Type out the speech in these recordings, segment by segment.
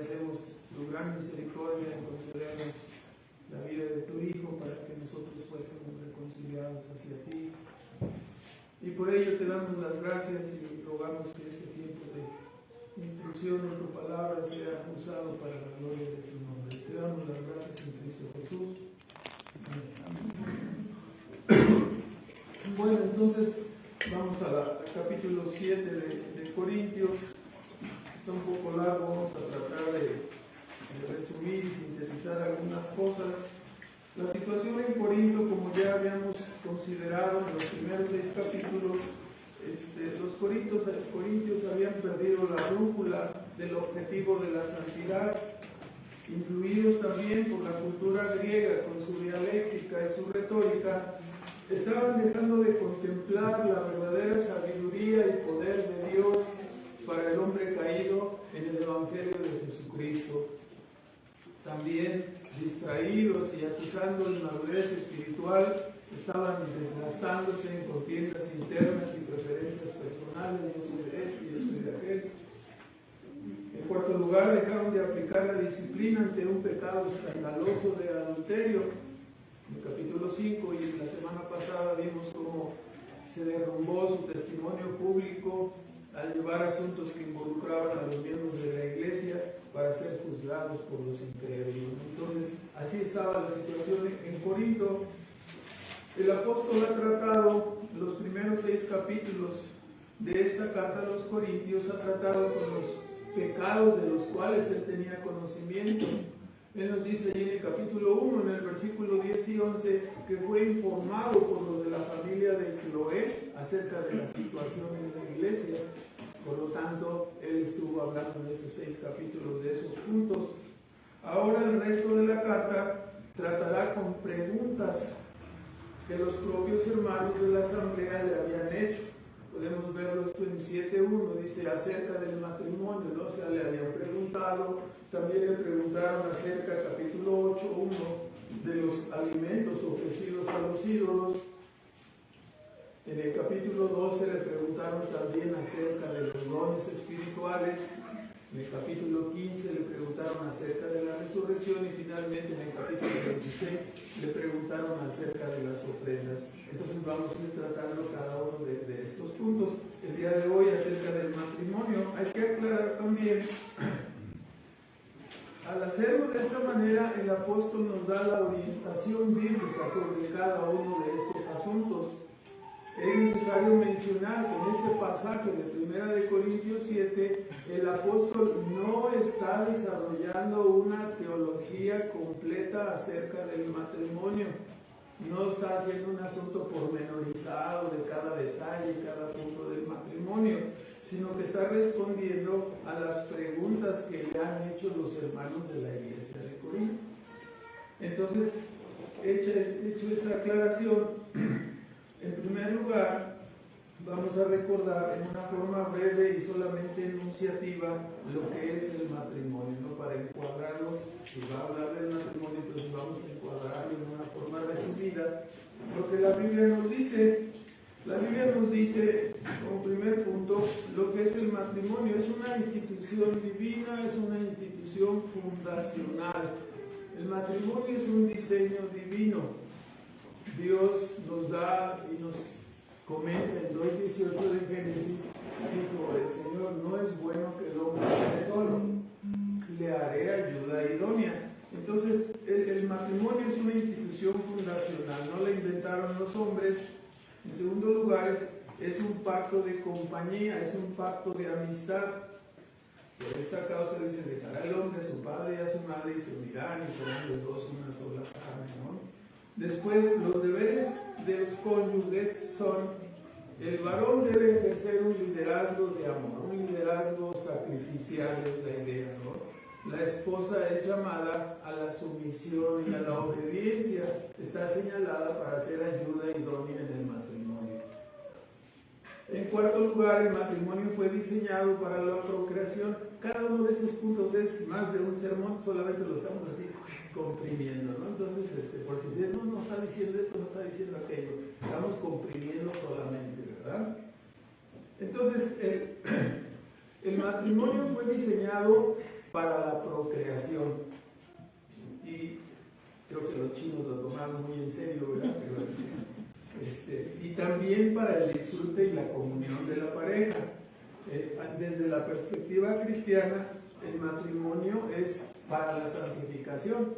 agradecemos tu gran misericordia en concedernos la vida de tu Hijo para que nosotros fuésemos reconciliados hacia ti. Y por ello te damos las gracias y rogamos que este tiempo de instrucción de tu palabra sea usado para la gloria de tu nombre. Te damos las gracias en Cristo Jesús. Amén. Bueno, entonces vamos al capítulo 7 de Corintios. Está un poco largo, vamos a tratar de resumir y sintetizar algunas cosas. La situación en Corinto, como ya habíamos considerado en los primeros 6 capítulos, los corintios habían perdido la brújula del objetivo de la santidad, influidos también por la cultura griega con su dialéctica y su retórica. Estaban dejando de contemplar la verdadera sabiduría y poder de Dios para el hombre caído en el Evangelio de Jesucristo. También distraídos y acusando la inmadurez espiritual, estaban desgastándose en contiendas internas y preferencias personales. Yo soy de este, yo soy de aquel. En cuarto lugar, dejaron de aplicar la disciplina ante un pecado escandaloso de adulterio. En el capítulo 5 y la semana pasada vimos cómo se derrumbó su testimonio público al llevar asuntos que involucraban a los miembros de la iglesia para ser juzgados por los incrédulos. Entonces, así estaba la situación en Corinto. El apóstol ha tratado los primeros 6 capítulos de esta carta a los Corintios, ha tratado con los pecados de los cuales él tenía conocimiento. Él nos dice allí en el capítulo 1, en el versículo 10 y 11, que fue informado por los de la familia de Cloé acerca de la situación en la iglesia. Por lo tanto, él estuvo hablando en estos 6 capítulos de esos puntos. Ahora el resto de la carta tratará con preguntas que los propios hermanos de la asamblea le habían hecho. Podemos verlo esto en 7.1, dice acerca del matrimonio, ¿no? O sea, le habían preguntado, también le preguntaron acerca, capítulo 8.1, de los alimentos ofrecidos a los ídolos. En el capítulo 12 le preguntaron también acerca de los dones espirituales. En el capítulo 15 le preguntaron acerca de la resurrección y finalmente en el capítulo 26 le preguntaron acerca de las ofrendas. Entonces vamos a ir tratando cada uno de estos puntos. El día de hoy acerca del matrimonio, hay que aclarar también, al hacerlo de esta manera el apóstol nos da la orientación bíblica sobre cada uno de estos asuntos. Es necesario mencionar que en este pasaje de 1 Corintios 7, el apóstol no está desarrollando una teología completa acerca del matrimonio. No está haciendo un asunto pormenorizado de cada detalle, cada punto del matrimonio, sino que está respondiendo a las preguntas que le han hecho los hermanos de la iglesia de Corinto. Entonces, hecho esa aclaración, en primer lugar, vamos a recordar en una forma breve y solamente enunciativa lo que es el matrimonio, ¿no? Para encuadrarlo, si va a hablar del matrimonio, entonces vamos a encuadrarlo en una forma resumida. Lo que la Biblia nos dice. La Biblia nos dice, como primer punto, lo que es el matrimonio. Es una institución divina, es una institución fundacional. El matrimonio es un diseño divino. Dios nos da y nos comenta en 2:18 de Génesis, dijo el Señor, no es bueno que el hombre esté solo, le haré ayuda idónea. Entonces, el matrimonio es una institución fundacional, no la inventaron los hombres. En segundo lugar, es un pacto de compañía, es un pacto de amistad. Por esta causa dice, dejará el hombre a su padre y a su madre y se unirán y serán los dos una sola carne, ¿no? Después, los deberes de los cónyuges son, el varón debe ejercer un liderazgo de amor, un liderazgo sacrificial es la idea, ¿no? La esposa es llamada a la sumisión y a la obediencia, está señalada para ser ayuda idónea en el matrimonio. En cuarto lugar, el matrimonio fue diseñado para la procreación. Cada uno de estos puntos es más de un sermón, solamente lo estamos así comprimiendo, ¿no? Entonces, por si dicen, no está diciendo esto, no está diciendo aquello, estamos comprimiendo solamente, ¿verdad? Entonces, el matrimonio fue diseñado para la procreación. Y creo que los chinos lo tomaron muy en serio, ¿verdad? Pero y también para el disfrute y la comunión de la pareja. Desde la perspectiva cristiana, el matrimonio es para la santificación,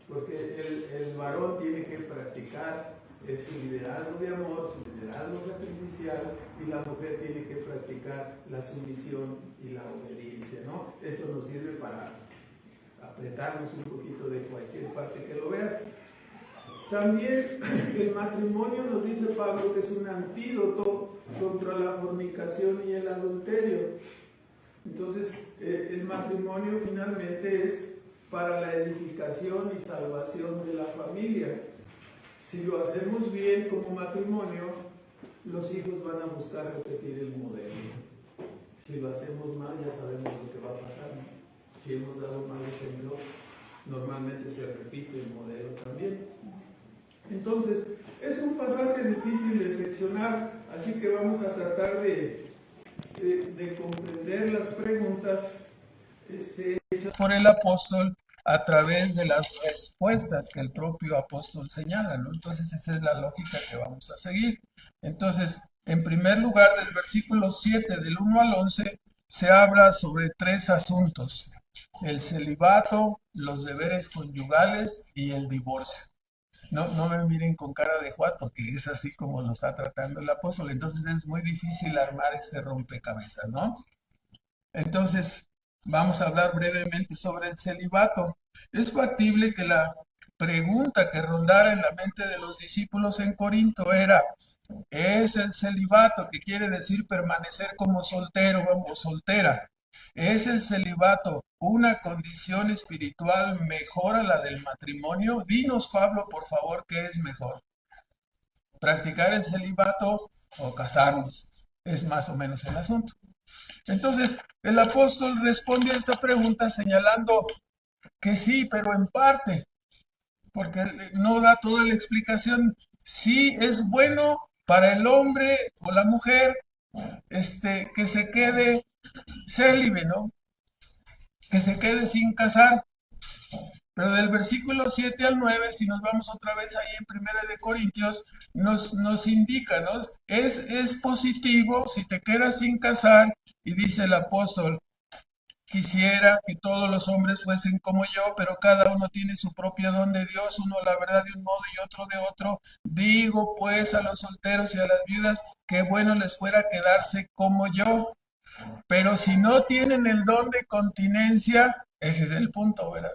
porque el varón tiene que practicar su liderazgo de amor, su liderazgo sacrificial, y la mujer tiene que practicar la sumisión y la obediencia, ¿no? Esto nos sirve para apretarnos un poquito de cualquier parte que lo veas. También el matrimonio, nos dice Pablo, que es un antídoto contra la fornicación y el adulterio. Entonces, el matrimonio finalmente es para la edificación y salvación de la familia. Si lo hacemos bien como matrimonio, los hijos van a buscar repetir el modelo. Si lo hacemos mal, ya sabemos lo que va a pasar, ¿no? Si hemos dado mal ejemplo, normalmente se repite el modelo también. Entonces, es un pasaje difícil de seccionar, así que vamos a tratar de comprender las preguntas hechas por el apóstol a través de las respuestas que el propio apóstol señala, ¿no? Entonces, esa es la lógica que vamos a seguir. Entonces, en primer lugar, del versículo 7, del 1 al 11, se habla sobre 3 asuntos: el celibato, los deberes conyugales y el divorcio. No me miren con cara de Juan, porque es así como lo está tratando el apóstol. Entonces es muy difícil armar este rompecabezas, ¿no? Entonces, vamos a hablar brevemente sobre el celibato. Es factible que la pregunta que rondara en la mente de los discípulos en Corinto era: ¿es el celibato, que quiere decir permanecer como soltero o soltera, es el celibato una condición espiritual mejor a la del matrimonio? Dinos, Pablo, por favor, ¿qué es mejor? ¿Practicar el celibato o casarnos? Es más o menos el asunto. Entonces, el apóstol responde a esta pregunta señalando que sí, pero en parte, porque no da toda la explicación. Sí es bueno para el hombre o la mujer que se quede célibe, ¿no? Que se quede sin casar. Pero del versículo 7 al 9, si nos vamos otra vez ahí en 1 de Corintios, nos indica, ¿no? Es positivo si te quedas sin casar, y dice el apóstol: quisiera que todos los hombres fuesen como yo, pero cada uno tiene su propio don de Dios, uno la verdad de un modo y otro de otro. Digo pues a los solteros y a las viudas que bueno les fuera quedarse como yo. Pero si no tienen el don de continencia, ese es el punto, ¿verdad?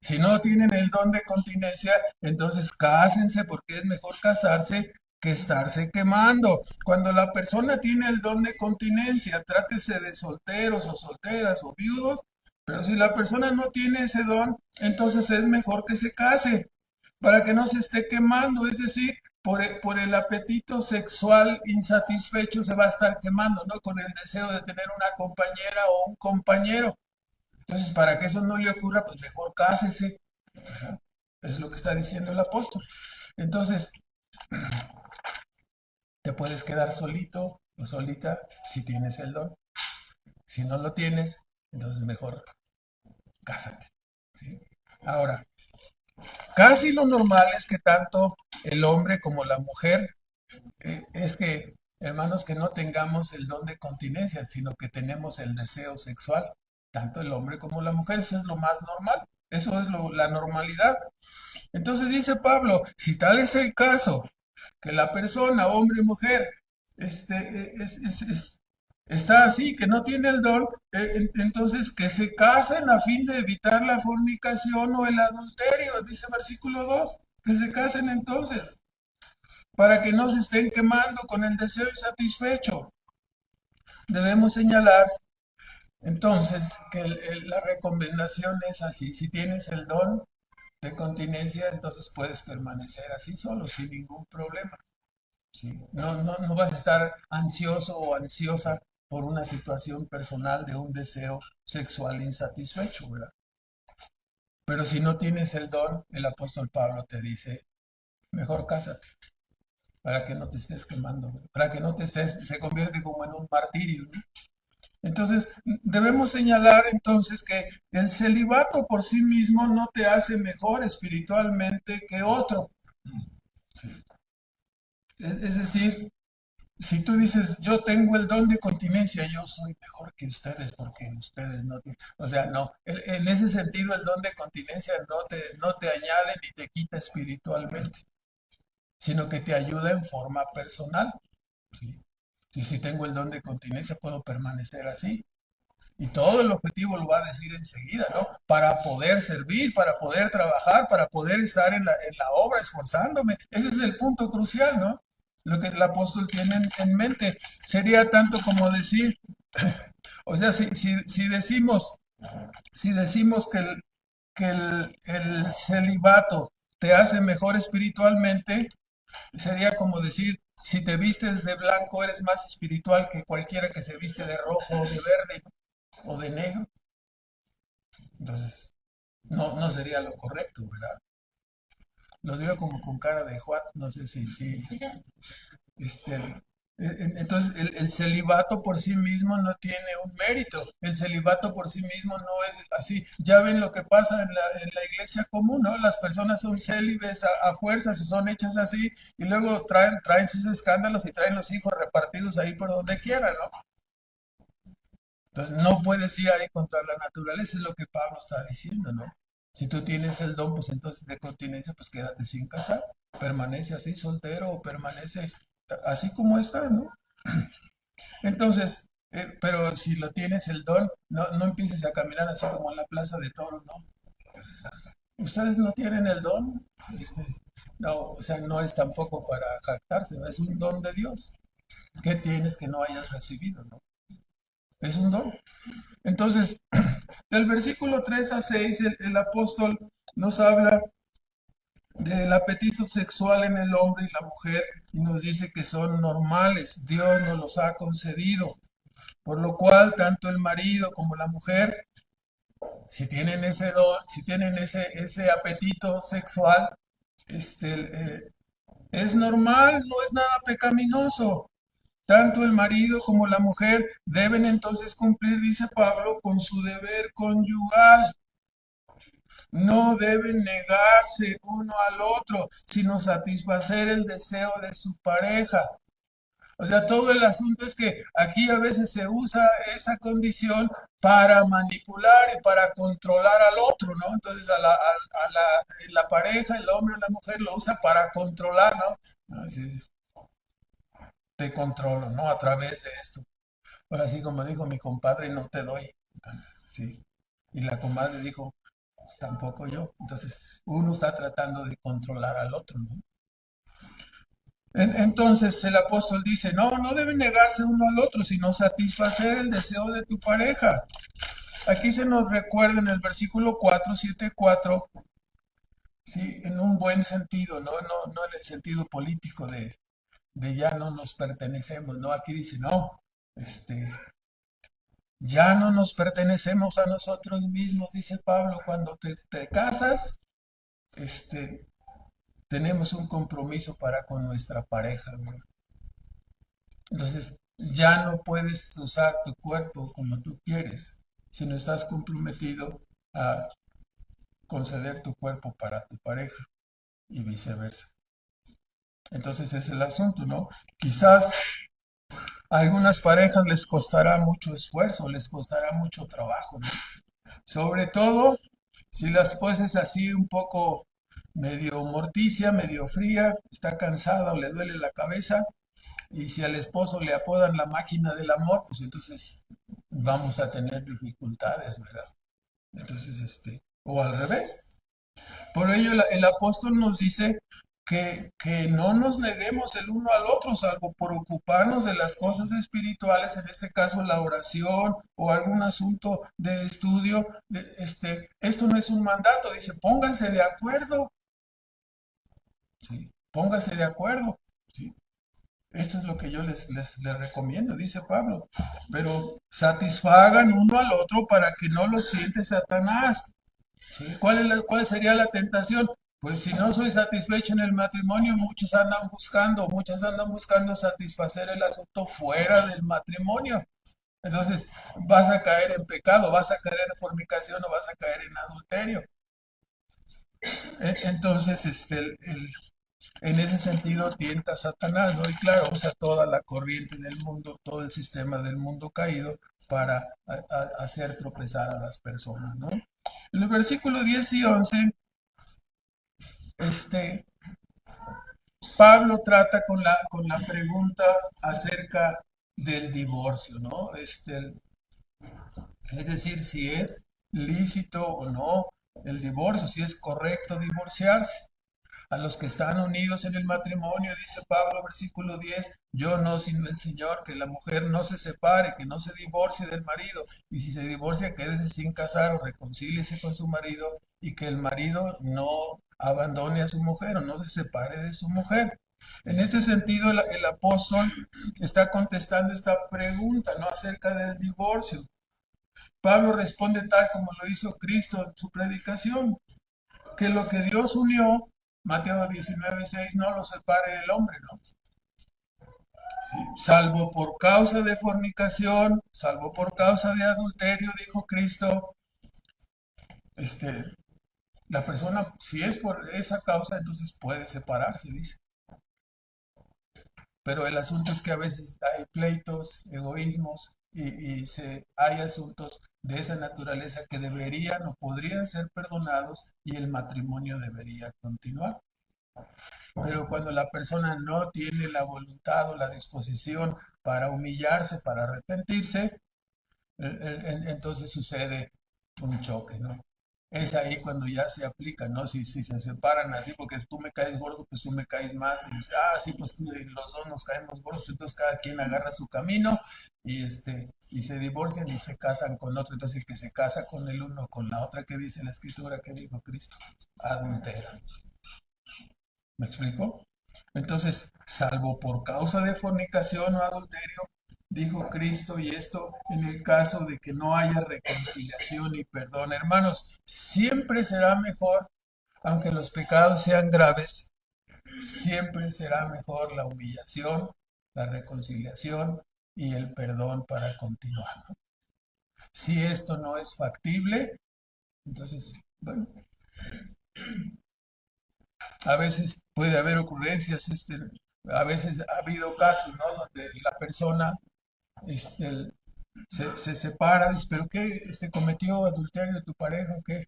Si no tienen el don de continencia, entonces cásense, porque es mejor casarse que estarse quemando. Cuando la persona tiene el don de continencia, trátese de solteros o solteras o viudos, pero si la persona no tiene ese don, entonces es mejor que se case, para que no se esté quemando, es decir, por el apetito sexual insatisfecho se va a estar quemando, ¿no? Con el deseo de tener una compañera o un compañero. Entonces, para que eso no le ocurra, pues mejor cásese. Eso es lo que está diciendo el apóstol. Entonces, te puedes quedar solito o solita si tienes el don. Si no lo tienes, entonces mejor cásate, ¿sí? Ahora, casi lo normal es que tanto el hombre como la mujer, es que, hermanos, que no tengamos el don de continencia, sino que tenemos el deseo sexual. Tanto el hombre como la mujer, eso es lo más normal. Eso es la normalidad. Entonces dice Pablo: si tal es el caso, que la persona, hombre o mujer, está así, que no tiene el don, entonces que se casen a fin de evitar la fornicación o el adulterio, dice versículo 2, que se casen entonces, para que no se estén quemando con el deseo insatisfecho. Debemos señalar entonces que la recomendación es así: si tienes el don de continencia, entonces puedes permanecer así solo, sin ningún problema, ¿sí? No vas a estar ansioso o ansiosa por una situación personal de un deseo sexual insatisfecho, ¿verdad? Pero si no tienes el don, el apóstol Pablo te dice: mejor cásate, para que no te estés quemando, para que no te estés, se convierte como en un martirio, ¿no? Entonces, debemos señalar entonces que el celibato por sí mismo no te hace mejor espiritualmente que otro. Es decir, si tú dices, yo tengo el don de continencia, yo soy mejor que ustedes porque ustedes no tienen, o sea, no, en ese sentido el don de continencia no te añade ni te quita espiritualmente, sino que te ayuda en forma personal. ¿Sí? Y si tengo el don de continencia, puedo permanecer así. Y todo el objetivo lo va a decir enseguida, ¿no? Para poder servir, para poder trabajar, para poder estar en la obra esforzándome. Ese es el punto crucial, ¿no? Lo que el apóstol tiene en mente. Sería tanto como decir, o sea, si decimos que el celibato te hace mejor espiritualmente, sería como decir, si te vistes de blanco eres más espiritual que cualquiera que se viste de rojo o de verde o de negro. Entonces, no sería lo correcto, ¿verdad? Lo digo como con cara de Juan, no sé si, este, entonces el celibato por sí mismo no tiene un mérito, el celibato por sí mismo no es así. Ya ven lo que pasa en la iglesia común, ¿no? Las personas son célibes a fuerzas o son hechas así y luego traen sus escándalos y traen los hijos repartidos ahí por donde quieran, ¿no? Entonces no puedes ir ahí contra la naturaleza, es lo que Pablo está diciendo, ¿no? Si tú tienes el don, pues entonces de continencia, pues quédate sin casar, permanece así soltero o permanece así como está, ¿no? Entonces, pero si lo tienes el don, no empieces a caminar así como en la plaza de toros, ¿no? Ustedes no tienen el don, este, no, o sea, no es tampoco para jactarse, ¿no? Es un don de Dios. ¿Qué tienes que no hayas recibido, no? Es un don. Entonces, del versículo 3 a 6, el apóstol nos habla del apetito sexual en el hombre y la mujer y nos dice que son normales, Dios nos los ha concedido, por lo cual tanto el marido como la mujer, si tienen ese don, si tienen ese apetito sexual, es normal, no es nada pecaminoso. Tanto el marido como la mujer deben entonces cumplir, dice Pablo, con su deber conyugal. No deben negarse uno al otro, sino satisfacer el deseo de su pareja. O sea, todo el asunto es que aquí a veces se usa esa condición para manipular y para controlar al otro, ¿no? Entonces la pareja, el hombre o la mujer lo usa para controlar, ¿no? Así, te controlo, ¿no? A través de esto. Ahora sí, como dijo mi compadre, no te doy. Entonces, sí. Y la comadre dijo, tampoco yo. Entonces, uno está tratando de controlar al otro, ¿no? Entonces el apóstol dice, no deben negarse uno al otro, sino satisfacer el deseo de tu pareja. Aquí se nos recuerda en el versículo 4, 7, 4, sí, en un buen sentido, no en el sentido político de ya no nos pertenecemos, ¿no? Aquí dice, no, ya no nos pertenecemos a nosotros mismos, dice Pablo, cuando te casas, este, tenemos un compromiso para con nuestra pareja, ¿verdad? Entonces, ya no puedes usar tu cuerpo como tú quieres, sino estás comprometido a conceder tu cuerpo para tu pareja y viceversa. Entonces es el asunto, ¿no? Quizás a algunas parejas les costará mucho esfuerzo, les costará mucho trabajo, ¿no? Sobre todo si la esposa es así un poco medio morticia, medio fría, está cansada o le duele la cabeza, y si al esposo le apodan la máquina del amor, pues entonces vamos a tener dificultades, ¿verdad? Entonces, o al revés. Por ello el apóstol nos dice que no nos neguemos el uno al otro, salvo por ocuparnos de las cosas espirituales, en este caso la oración o algún asunto de estudio. Esto no es un mandato, dice, pónganse de acuerdo, ¿sí? Pónganse de acuerdo, ¿sí? Esto es lo que yo les recomiendo, dice Pablo. Pero satisfagan uno al otro para que no los tiente Satanás. ¿Sí? ¿Cuál sería la tentación? Pues si no soy satisfecho en el matrimonio, muchas andan buscando satisfacer el asunto fuera del matrimonio. Entonces, vas a caer en pecado, vas a caer en fornicación o vas a caer en adulterio. Entonces, en ese sentido tienta a Satanás, ¿no? Y claro, usa toda la corriente del mundo, todo el sistema del mundo caído para hacer tropezar a las personas, ¿no? En el versículo 10 y 11, este, Pablo trata con la pregunta acerca del divorcio, ¿no? Es decir, si es lícito o no el divorcio, si es correcto divorciarse. A los que están unidos en el matrimonio, dice Pablo, versículo 10, yo no, sino el Señor, que la mujer no se separe, que no se divorcie del marido, y si se divorcia, quédese sin casar o reconcíliese con su marido, y que el marido no abandone a su mujer o no se separe de su mujer. En ese sentido, el apóstol está contestando esta pregunta, ¿no? Acerca del divorcio. Pablo responde tal como lo hizo Cristo en su predicación, que lo que Dios unió, Mateo 19:6, no lo separe el hombre, ¿no? Sí, salvo por causa de fornicación, salvo por causa de adulterio, dijo Cristo, este, la persona, si es por esa causa, entonces puede separarse, dice. Pero el asunto es que a veces hay pleitos, egoísmos hay asuntos de esa naturaleza que deberían o podrían ser perdonados y el matrimonio debería continuar. Pero cuando la persona no tiene la voluntad o la disposición para humillarse, para arrepentirse, entonces sucede un choque, ¿no? Es ahí cuando ya se aplica, ¿no? Si se separan así, porque tú me caes gordo, pues tú me caes más. Y sí, pues los dos nos caemos gordos, entonces cada quien agarra su camino y se divorcian y se casan con otro. Entonces el que se casa con el uno, con la otra, que dice la escritura, que dijo Cristo, adultera. ¿Me explico? Entonces, salvo por causa de fornicación o adulterio, dijo Cristo, y esto en el caso de que no haya reconciliación y perdón. Hermanos, siempre será mejor, aunque los pecados sean graves, siempre será mejor la humillación, la reconciliación y el perdón para continuar, ¿no? Si esto no es factible, entonces, bueno, a veces puede haber ocurrencias, a veces ha habido casos, ¿no? Donde la persona se separa, dice, ¿pero qué? ¿Cometió adulterio tu pareja o qué?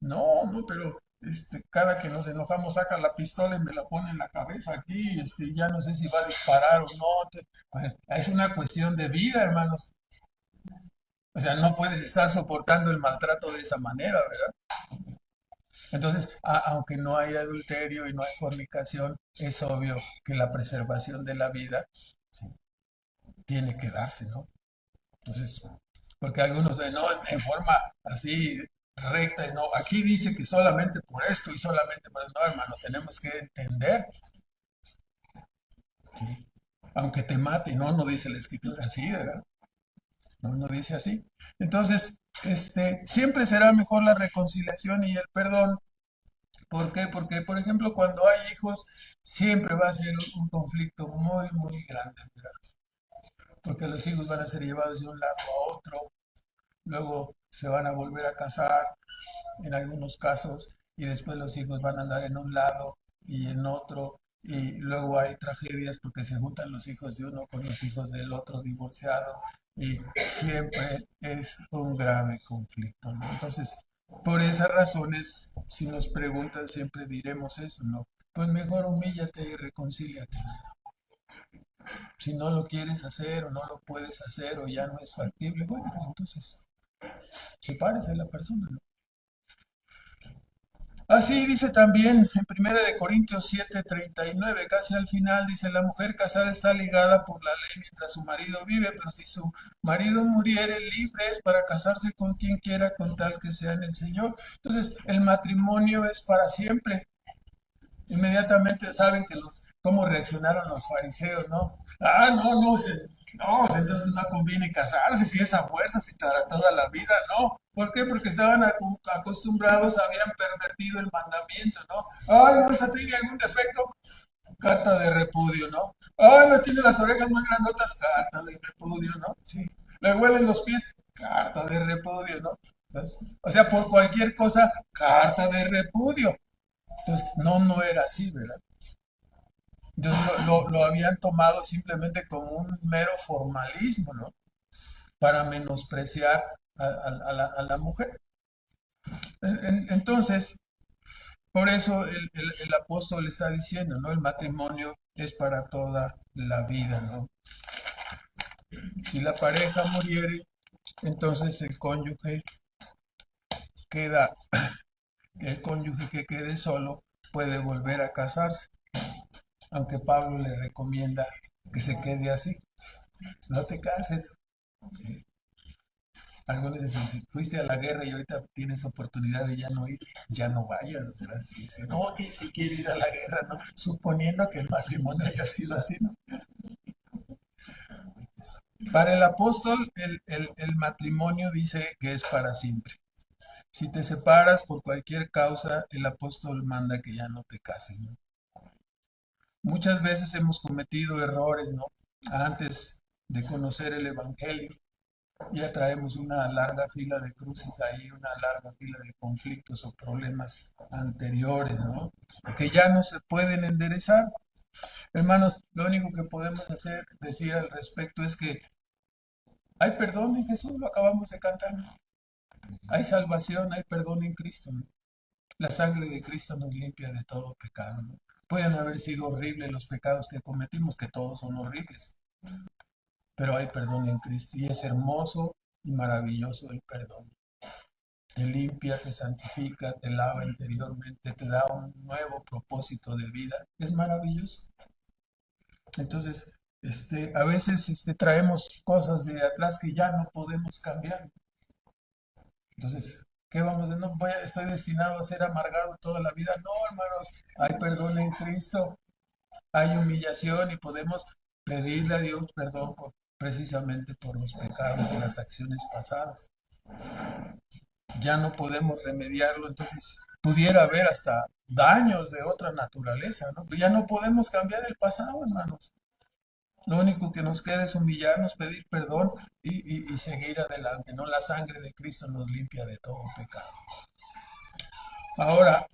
No, no, pero cada que nos enojamos saca la pistola y me la pone en la cabeza aquí, ya no sé si va a disparar o no. Bueno, es una cuestión de vida, hermanos. O sea, no puedes estar soportando el maltrato de esa manera, ¿verdad? Entonces, aunque no hay adulterio y no hay fornicación, es obvio que la preservación de la vida, sí, tiene que darse, ¿no? Entonces, porque algunos ven, no, en forma así recta, y no, aquí dice que solamente por esto y solamente por eso, no, hermanos, tenemos que entender, ¿sí? Aunque te mate, no dice la escritura así, ¿verdad? No dice así. Entonces, siempre será mejor la reconciliación y el perdón. ¿Por qué? Porque, por ejemplo, cuando hay hijos, siempre va a ser un conflicto muy, muy grande, ¿verdad? Porque los hijos van a ser llevados de un lado a otro, luego se van a volver a casar en algunos casos y después los hijos van a andar en un lado y en otro y luego hay tragedias porque se juntan los hijos de uno con los hijos del otro divorciado y siempre es un grave conflicto, ¿no? Entonces, por esas razones, si nos preguntan, siempre diremos eso, ¿no? Pues mejor humíllate y reconcíliate. Si no lo quieres hacer o no lo puedes hacer o ya no es factible, bueno, entonces sepárese de la persona, ¿no? Así dice también en 1 Corintios 7:39, casi al final, dice, la mujer casada está ligada por la ley mientras su marido vive, pero si su marido muriere, libre es para casarse con quien quiera con tal que sea en el Señor. Entonces, el matrimonio es para siempre. Inmediatamente saben cómo reaccionaron los fariseos, ¿no? No, entonces no conviene casarse si es a fuerza, si para toda la vida, no. ¿Por qué? Porque estaban acostumbrados, habían pervertido el mandamiento, ¿no? Ay, no, esa tiene algún defecto, carta de repudio, ¿no? Ay, no tiene las orejas muy grandotas, carta de repudio, ¿no? Sí. Le huelen los pies, carta de repudio, ¿no? Entonces, o sea, por cualquier cosa, carta de repudio. Entonces, no, no era así, ¿verdad? Entonces lo habían tomado simplemente como un mero formalismo, ¿no? Para menospreciar a la mujer. Entonces, por eso el apóstol está diciendo, ¿no? El matrimonio es para toda la vida, ¿no? Si la pareja muriere, entonces queda, el cónyuge que quede solo puede volver a casarse, aunque Pablo le recomienda que se quede así. No te cases. ¿Sí? Algunos dicen, si fuiste a la guerra y ahorita tienes oportunidad de ya no ir, ya no vayas. Así, no, que si quieres ir a la guerra, ¿no? Suponiendo que el matrimonio haya sido así, ¿no? Para el apóstol, el matrimonio dice que es para siempre. Si te separas por cualquier causa, el apóstol manda que ya no te cases, ¿no? Muchas veces hemos cometido errores, ¿no? Antes de conocer el Evangelio, ya traemos una larga fila de cruces ahí, una larga fila de conflictos o problemas anteriores, ¿no? Que ya no se pueden enderezar. Hermanos, lo único que podemos hacer, decir al respecto es que hay perdón en Jesús, lo acabamos de cantar. Hay salvación, hay perdón en Cristo, ¿no? La sangre de Cristo nos limpia de todo pecado, ¿no? Pueden haber sido horribles los pecados que cometimos, que todos son horribles, pero hay perdón en Cristo y es hermoso y maravilloso el perdón. Te limpia, te santifica, te lava interiormente, te da un nuevo propósito de vida. Es maravilloso. Entonces, a veces traemos cosas de atrás que ya no podemos cambiar. Entonces, ¿qué vamos a hacer? No estoy destinado a ser amargado toda la vida. No, hermanos, hay perdón en Cristo, hay humillación y podemos pedirle a Dios perdón precisamente por los pecados y las acciones pasadas. Ya no podemos remediarlo, entonces pudiera haber hasta daños de otra naturaleza, ¿no? Pero ya no podemos cambiar el pasado, hermanos. Lo único que nos queda es humillarnos, pedir perdón y seguir adelante, ¿no? La sangre de Cristo nos limpia de todo pecado. Ahora,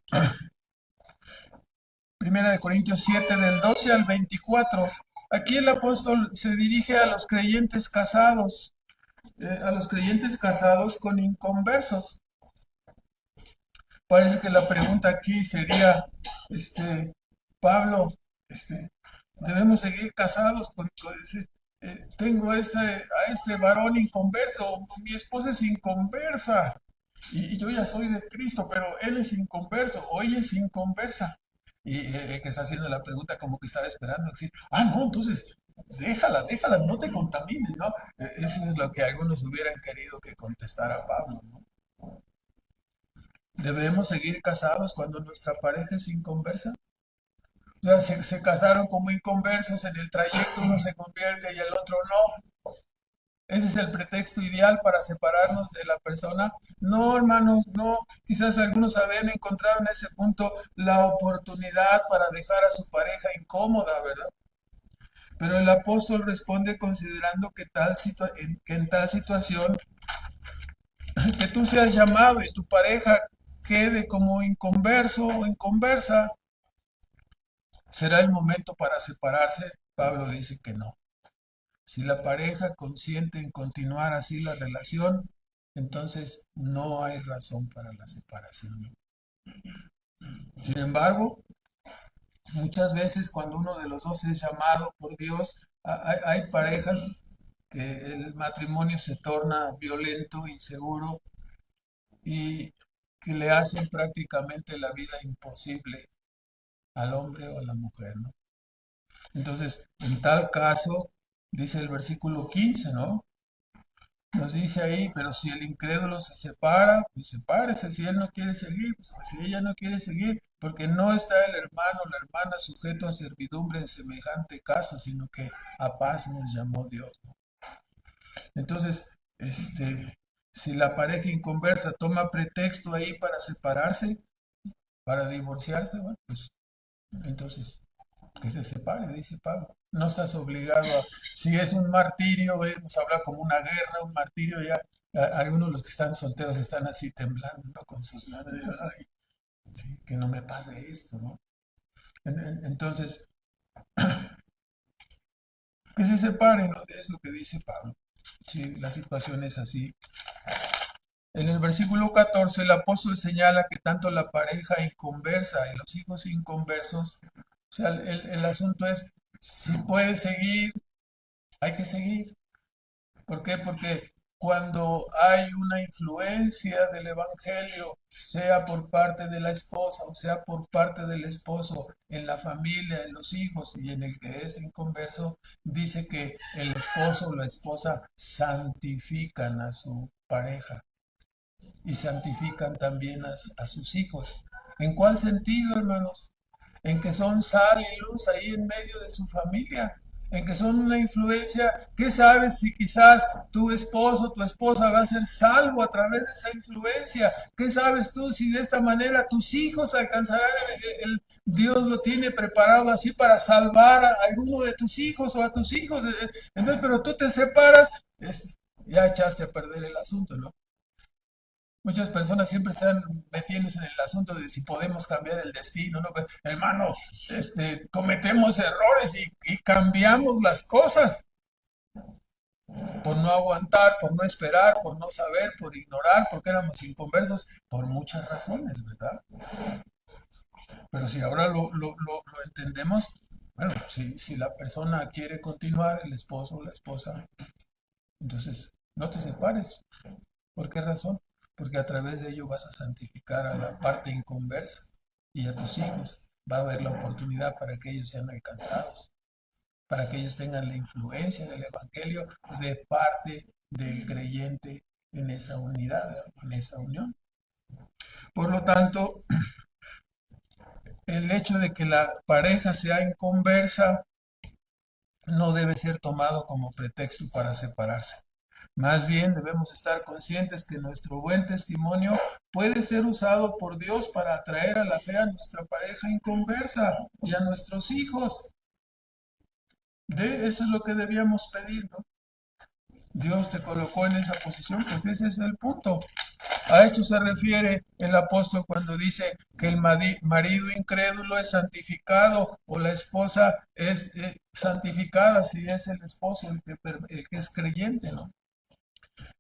Primera de Corintios 7 del 12 al 24. Aquí el apóstol se dirige a los creyentes casados con inconversos. Parece que la pregunta aquí sería, Pablo, este, debemos seguir casados tengo a este varón inconverso, mi esposa es inconversa y yo ya soy de Cristo, pero él es inconverso o ella es inconversa. Y que está haciendo la pregunta como que estaba esperando decir, no, entonces déjala, no te contamines, ¿no? Eso es lo que algunos hubieran querido que contestara Pablo, ¿no? ¿Debemos seguir casados cuando nuestra pareja es inconversa? O sea, se casaron como inconversos, en el trayecto uno se convierte y el otro no. Ese es el pretexto ideal para separarnos de la persona. No, hermanos, no. Quizás algunos habían encontrado en ese punto la oportunidad para dejar a su pareja incómoda, ¿verdad? Pero el apóstol responde considerando que en tal situación, que tú seas llamado y tu pareja quede como inconverso o inconversa, ¿será el momento para separarse? Pablo dice que no. Si la pareja consiente en continuar así la relación, entonces no hay razón para la separación. Sin embargo, muchas veces cuando uno de los dos es llamado por Dios, hay parejas que el matrimonio se torna violento, inseguro y que le hacen prácticamente la vida imposible al hombre o a la mujer, ¿no? Entonces, en tal caso, dice el versículo 15, ¿no? Nos dice ahí, pero si el incrédulo se separa, pues sepárese. Si él no quiere seguir, pues si ella no quiere seguir, porque no está el hermano o la hermana sujeto a servidumbre en semejante caso, sino que a paz nos llamó Dios, ¿no? Entonces, si la pareja inconversa toma pretexto ahí para separarse, para divorciarse, bueno, pues entonces que se separe, dice Pablo. No estás obligado a, si es un martirio, nos habla como una guerra, un martirio, ya algunos de los que están solteros están así temblando, ¿no? Con sus manos, ay, sí, que no me pase esto, ¿no? Entonces, que se separen, ¿no? Es lo que dice Pablo. Sí, la situación es así. En el versículo 14, el apóstol señala que tanto la pareja inconversa y los hijos inconversos, o sea, el asunto es, si puede seguir, hay que seguir. ¿Por qué? Porque cuando hay una influencia del evangelio, sea por parte de la esposa o sea por parte del esposo, en la familia, en los hijos y en el que es inconverso, dice que el esposo o la esposa santifican a su pareja y santifican también a sus hijos. ¿En cuál sentido, hermanos? En que son sal y luz ahí en medio de su familia, en que son una influencia. ¿Qué sabes si quizás tu esposo, tu esposa va a ser salvo a través de esa influencia? ¿Qué sabes tú si de esta manera tus hijos alcanzarán Dios lo tiene preparado así para salvar a alguno de tus hijos o a tus hijos? Entonces, pero tú te separas, ya echaste a perder el asunto, ¿no? Muchas personas siempre están metiéndose en el asunto de si podemos cambiar el destino, ¿no? Pues, hermano, cometemos errores y cambiamos las cosas por no aguantar, por no esperar, por no saber, por ignorar, porque éramos inconversos, por muchas razones, ¿verdad? Pero si ahora lo entendemos, bueno, si la persona quiere continuar, el esposo o la esposa, entonces no te separes. ¿Por qué razón? Porque a través de ello vas a santificar a la parte inconversa y a tus hijos. Va a haber la oportunidad para que ellos sean alcanzados, para que ellos tengan la influencia del Evangelio de parte del creyente en esa unidad, en esa unión. Por lo tanto, el hecho de que la pareja sea inconversa no debe ser tomado como pretexto para separarse. Más bien debemos estar conscientes que nuestro buen testimonio puede ser usado por Dios para atraer a la fe a nuestra pareja inconversa y a nuestros hijos. Eso es lo que debíamos pedir, ¿no? Dios te colocó en esa posición, pues ese es el punto. A esto se refiere el apóstol cuando dice que el marido incrédulo es santificado o la esposa es santificada si es el esposo el que es creyente, ¿no?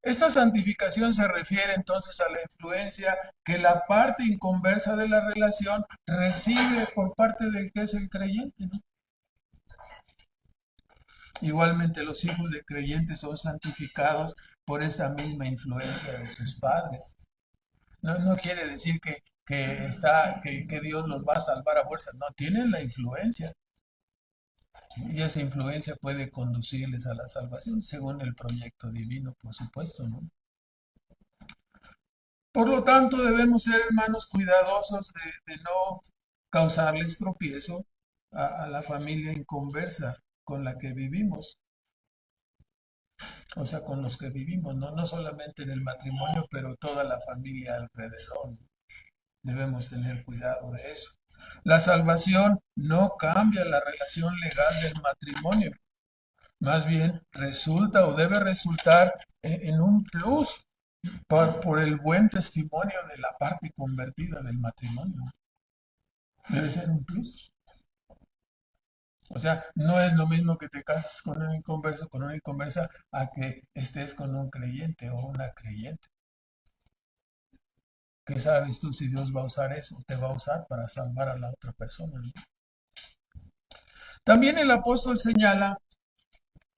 Esta santificación se refiere entonces a la influencia que la parte inconversa de la relación recibe por parte del que es el creyente, ¿no? Igualmente los hijos de creyentes son santificados por esa misma influencia de sus padres. No quiere decir que Dios los va a salvar a fuerza, no, tienen la influencia. Y esa influencia puede conducirles a la salvación según el proyecto divino, por supuesto, ¿no? Por lo tanto, debemos ser, hermanos, cuidadosos de no causarles tropiezo a la familia inconversa con la que vivimos, o sea, con los que vivimos, no solamente en el matrimonio, pero toda la familia alrededor. Debemos tener cuidado de eso. La salvación no cambia la relación legal del matrimonio, más bien resulta o debe resultar en un plus por el buen testimonio de la parte convertida del matrimonio. Debe ser un plus. O sea, no es lo mismo que te cases con un inconverso, con una inconversa, a que estés con un creyente o una creyente. ¿Qué sabes tú si Dios va a usar eso? Te va a usar para salvar a la otra persona, ¿no? También el apóstol señala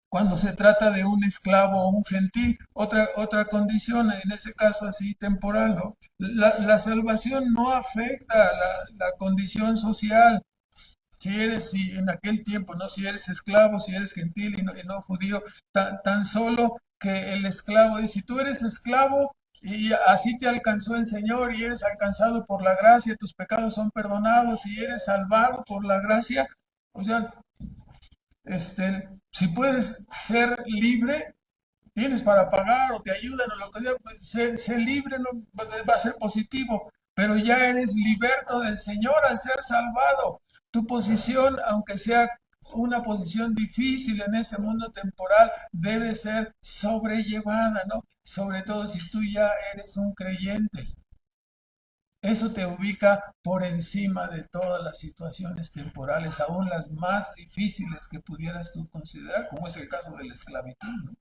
cuando se trata de un esclavo o un gentil, otra condición, en ese caso así temporal, ¿no? La salvación no afecta la condición social. Si en aquel tiempo, ¿no? Si eres esclavo, si eres gentil y no judío, tan solo que el esclavo dice, si tú eres esclavo y así te alcanzó el Señor y eres alcanzado por la gracia, tus pecados son perdonados y eres salvado por la gracia, o sea, si puedes ser libre, tienes para pagar o te ayudan o lo que sea, pues, sé libre, no, va a ser positivo, pero ya eres liberto del Señor al ser salvado. Tu posición, aunque sea una posición difícil en este mundo temporal, debe ser sobrellevada, ¿no? Sobre todo si tú ya eres un creyente. Eso te ubica por encima de todas las situaciones temporales, aún las más difíciles que pudieras tú considerar, como es el caso de la esclavitud, ¿no?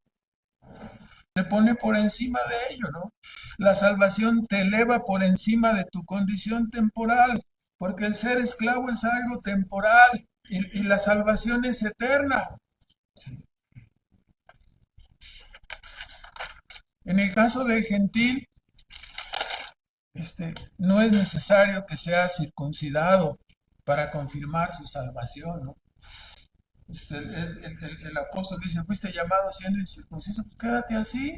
Te pone por encima de ello, ¿no? La salvación te eleva por encima de tu condición temporal, porque el ser esclavo es algo temporal y la salvación es eterna. En el caso del gentil, no es necesario que sea circuncidado para confirmar su salvación, ¿no? El apóstol dice, fuiste llamado siendo incircunciso, pues quédate así.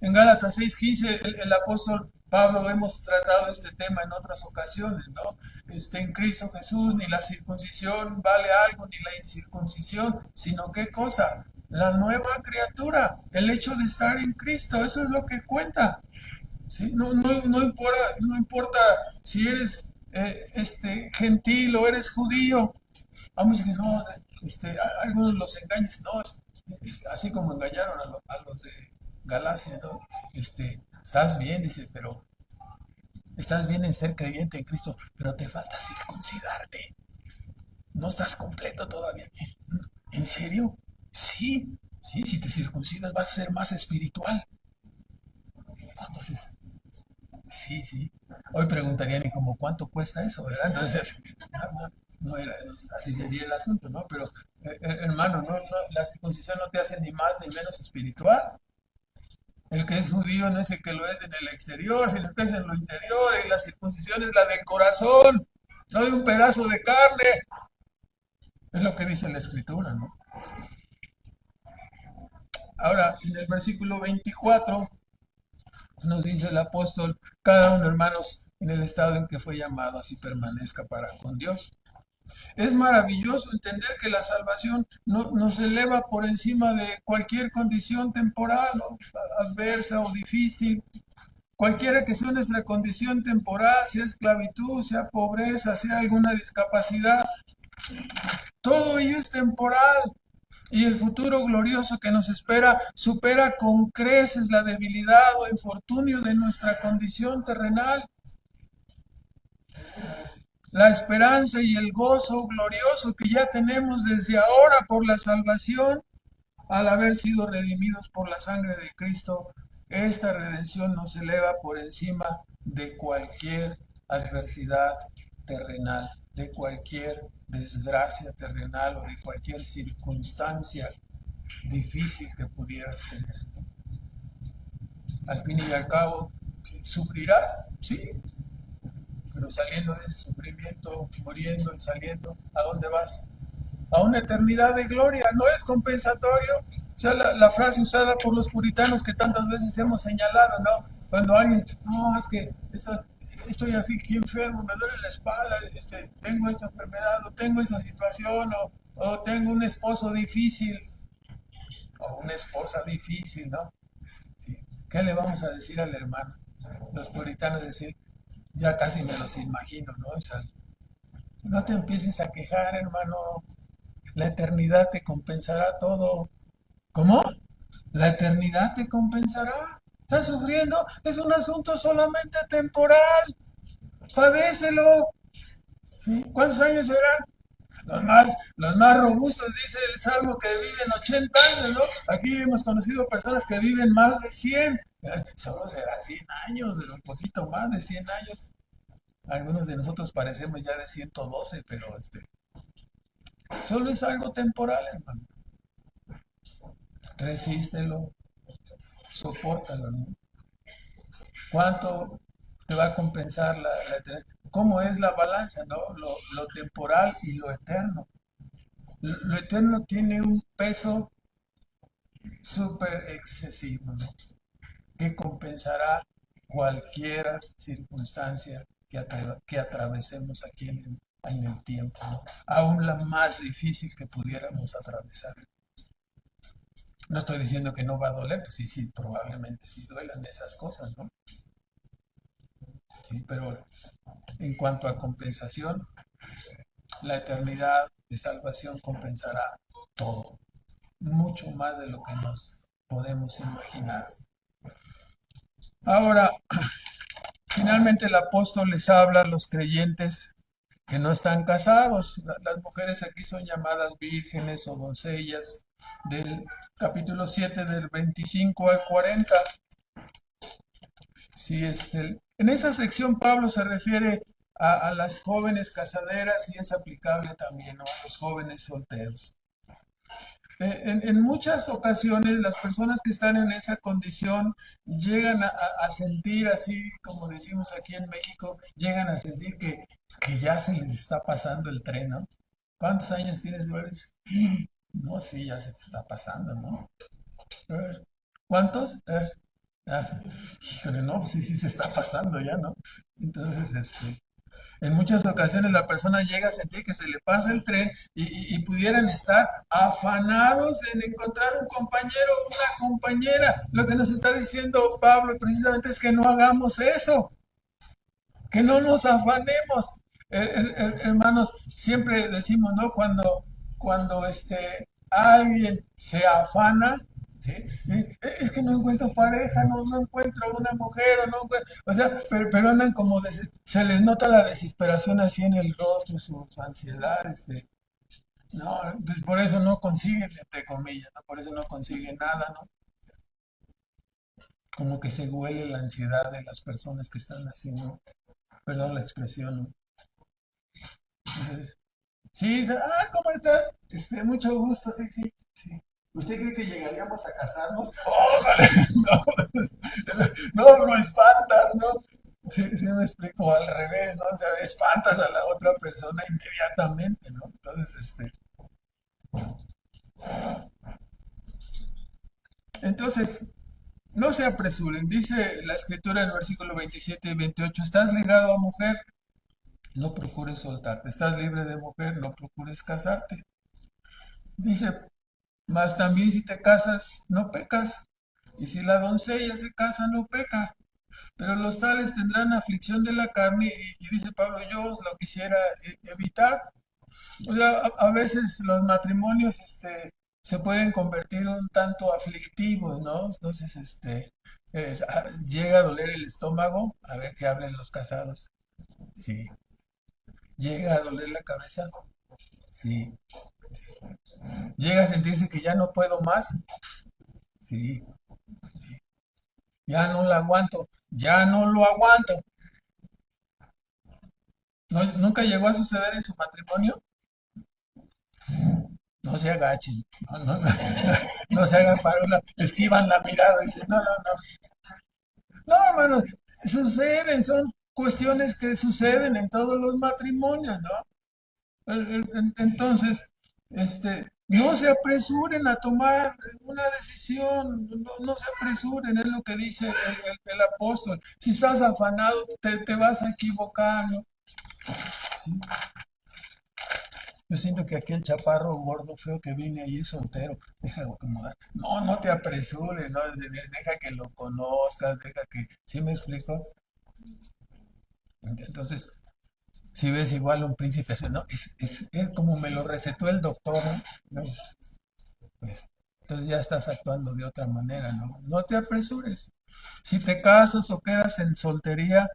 En Gálatas 6:15, el apóstol Pablo, hemos tratado este tema en otras ocasiones, ¿no? En Cristo Jesús ni la circuncisión vale algo, ni la incircuncisión, sino ¿qué cosa? La nueva criatura, el hecho de estar en Cristo, eso es lo que cuenta. ¿Sí? No importa si eres gentil o eres judío. Vamos que no, algunos los engañan, no, así como engañaron a los de Galacia, ¿no? Estás bien, dice, pero estás bien en ser creyente en Cristo, pero te falta circuncidarte. No estás completo todavía. ¿En serio? Sí, sí, si te circuncidas vas a ser más espiritual. Entonces, sí, sí. Hoy preguntarían, ¿y como cuánto cuesta eso, verdad? Entonces, no era, así sería el asunto, ¿no? Pero, hermano, la circuncisión no te hace ni más ni menos espiritual. El que es judío no es el que lo es en el exterior, sino que es en lo interior. Y la circuncisión es la del corazón, no de un pedazo de carne. Es lo que dice la escritura, ¿no? Ahora, en el versículo 24 nos dice el apóstol, cada uno, hermanos, en el estado en que fue llamado, así permanezca para con Dios. Es maravilloso entender que la salvación nos eleva por encima de cualquier condición temporal, ¿no? Adversa o difícil. Cualquiera que sea nuestra condición temporal, sea esclavitud, sea pobreza, sea alguna discapacidad, todo ello es temporal. Y el futuro glorioso que nos espera supera con creces la debilidad o infortunio de nuestra condición terrenal. La esperanza y el gozo glorioso que ya tenemos desde ahora por la salvación, al haber sido redimidos por la sangre de Cristo, esta redención nos eleva por encima de cualquier adversidad terrenal, de cualquier desgracia terrenal o de cualquier circunstancia difícil que pudieras tener. Al fin y al cabo, sufrirás, sí, pero saliendo de ese sufrimiento, muriendo y saliendo, ¿a dónde vas? A una eternidad de gloria, no es compensatorio. O sea, la frase usada por los puritanos que tantas veces hemos señalado, ¿no? Cuando alguien, no, es que estoy aquí enfermo, me duele la espalda, tengo esta enfermedad, o tengo esta situación, o tengo un esposo difícil, o una esposa difícil, ¿no? ¿Sí? ¿Qué le vamos a decir al hermano? Los puritanos decir, ya casi me los imagino, ¿no? O sea, no te empieces a quejar, hermano. La eternidad te compensará todo. ¿Cómo? La eternidad te compensará. ¿Estás sufriendo? Es un asunto solamente temporal. Padécelo. ¿Sí? ¿Cuántos años serán? Los más robustos, dice el Salmo, que viven 80 años, ¿no? Aquí hemos conocido personas que viven más de 100. Solo será 100 años, de un poquito más de 100 años. Algunos de nosotros parecemos ya de 112, pero solo es algo temporal, hermano. Resístelo, sopórtalo, ¿no? ¿Cuánto te va a compensar la eternidad? ¿Cómo es la balanza, no? Lo temporal y lo eterno. Lo eterno tiene un peso súper excesivo, ¿no? Que compensará cualquier circunstancia que atravesemos aquí en el tiempo, ¿no? Aún la más difícil que pudiéramos atravesar. No estoy diciendo que no va a doler, pues sí, probablemente sí duelan esas cosas, ¿no? Sí, pero en cuanto a compensación, la eternidad de salvación compensará todo, mucho más de lo que nos podemos imaginar. Ahora, finalmente el apóstol les habla a los creyentes que no están casados. Las mujeres aquí son llamadas vírgenes o doncellas, del capítulo 7 del 25 al 40. Sí, en esa sección Pablo se refiere a las jóvenes casaderas y es aplicable también, ¿no?, a los jóvenes solteros. En muchas ocasiones las personas que están en esa condición llegan a sentir, así como decimos aquí en México, llegan a sentir que ya se les está pasando el tren, ¿no? ¿Cuántos años tienes, Boris? No, sí, ya se te está pasando, ¿no? ¿Cuántos? Híjole, no, pues sí, sí se está pasando ya, ¿no? Entonces, en muchas ocasiones la persona llega a sentir que se le pasa el tren y pudieran estar afanados en encontrar un compañero o una compañera. Lo que nos está diciendo Pablo precisamente es que no hagamos eso, que no nos afanemos. Hermanos, siempre decimos, ¿no? Cuando alguien se afana, ¿sí? Es que no encuentro pareja, no encuentro una mujer, o no encuentro, o sea, pero andan como, se les nota la desesperación así en el rostro, su ansiedad, no, pues por eso no consiguen, entre comillas, ¿no? Por eso no consiguen nada, ¿no? Como que se huele la ansiedad de las personas que están haciendo, perdón la expresión, ¿no? Entonces, sí, dice, ¿cómo estás? Mucho gusto, sí, sí, sí. ¿Usted cree que llegaríamos a casarnos? ¡Oh, vale! No, no espantas, ¿no? Sí, sí me explico al revés, ¿no? O sea, espantas a la otra persona inmediatamente, ¿no? Entonces, no se apresuren. Dice la escritura en el versículo 27 y 28, estás ligado a mujer, no procures soltarte. Estás libre de mujer, no procures casarte. Dice, mas también si te casas, no pecas. Y si la doncella se casa, no peca. Pero los tales tendrán aflicción de la carne y dice Pablo, yo os lo quisiera evitar. O sea, a veces los matrimonios se pueden convertir un tanto aflictivos, ¿no? Entonces, llega a doler el estómago, a ver qué hablen los casados. Sí. Llega a doler la cabeza. Sí. Llega a sentirse que ya no puedo más. Sí. Ya no la aguanto. Ya no lo aguanto. ¿Nunca llegó a suceder en su matrimonio? No se agachen, no se hagan para una, esquivan la mirada y dicen, no, no, no. No, hermanos, suceden, son cuestiones que suceden en todos los matrimonios, ¿no? Entonces, no se apresuren a tomar una decisión, no se apresuren, es lo que dice el apóstol. Si estás afanado, te vas a equivocar, ¿no? Sí. Yo siento que aquel chaparro gordo feo que viene ahí soltero, deja de acomodar. No, no te apresures, ¿no? Deja que lo conozcas, deja que. ¿Sí me explico? Entonces, si ves igual un príncipe así, ¿no? Es como me lo recetó el doctor, ¿no? Pues, entonces ya estás actuando de otra manera, ¿no? No te apresures. Si te casas o quedas en soltería,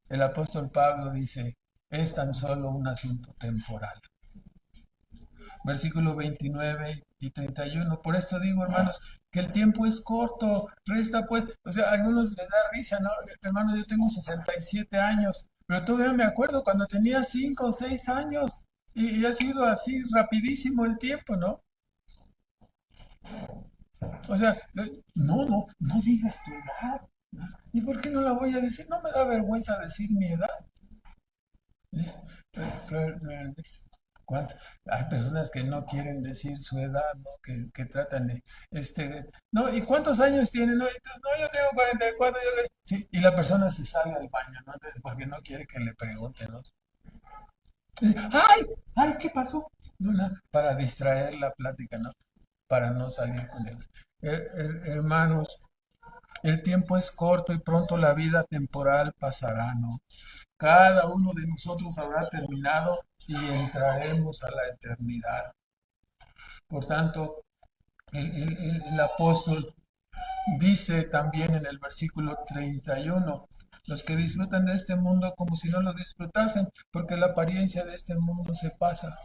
el apóstol Pablo dice, es tan solo un asunto temporal. Versículo 29 y 31. Por esto digo, hermanos, que el tiempo es corto, resta pues, o sea, a algunos les da risa, ¿no? Hermanos, yo tengo 67 años, pero todavía me acuerdo cuando tenía 5 o 6 años y ha sido así rapidísimo el tiempo, ¿no? O sea, no digas tu edad. ¿Y por qué no la voy a decir? No me da vergüenza decir mi edad. ¿Cuánto? Hay personas que no quieren decir su edad, ¿no? Que tratan de, no, ¿y cuántos años tienen? No, no, yo tengo 44, sí, y la persona se sale al baño, ¿no? Entonces, porque no quiere que le pregunten, ¿no? Dice, ¡ay! ¡Ay! ¿Qué pasó? No, para distraer la plática, ¿no? Para no salir con él. Hermanos, el tiempo es corto y pronto la vida temporal pasará, ¿no? cada uno de nosotros habrá terminado y entraremos a la eternidad. Por tanto, el apóstol dice también en el versículo 31, los que disfrutan de este mundo como si no lo disfrutasen, porque la apariencia de este mundo se pasa.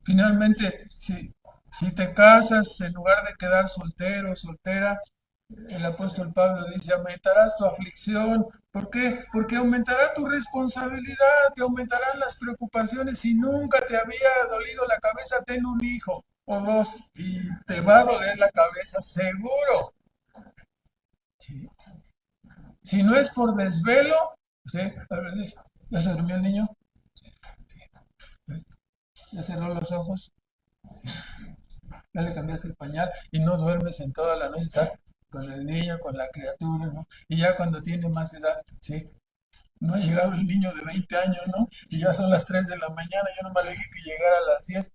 Finalmente, si te casas, en lugar de quedar soltero o soltera, el apóstol Pablo dice, aumentarás tu aflicción. ¿Por qué? Porque aumentará tu responsabilidad, te aumentarán las preocupaciones. Si nunca te había dolido la cabeza, ten un hijo o dos y te va a doler la cabeza, seguro. ¿Sí? Si no es por desvelo, ¿sí? ¿Ya se durmió el niño? ¿Ya cerró los ojos? Ya le cambiaste el pañal y no duermes en toda la noche, estás con el niño, con la criatura, ¿no? Y ya cuando tiene más edad, ¿sí? No ha llegado el niño de 20 años, ¿no? Y ya son las 3 de la mañana, yo nomás le dije que llegara a las 10.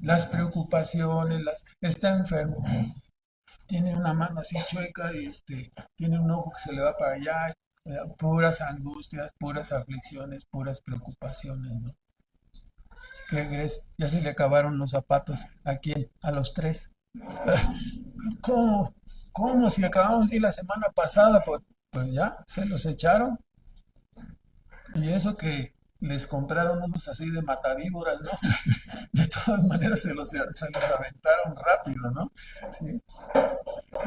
Las preocupaciones, está enfermo, tiene una mano así chueca y tiene un ojo que se le va para allá, puras angustias, puras aflicciones, puras preocupaciones, ¿no? ¿Qué crees? Ya se le acabaron los zapatos. ¿A quién? A los tres. ¿Cómo? ¿Cómo? Si acabamos de ir la semana pasada, pues ya, se los echaron. Y eso que les compraron unos así de matavíboras, ¿no? De todas maneras se los aventaron rápido, ¿no? Sí.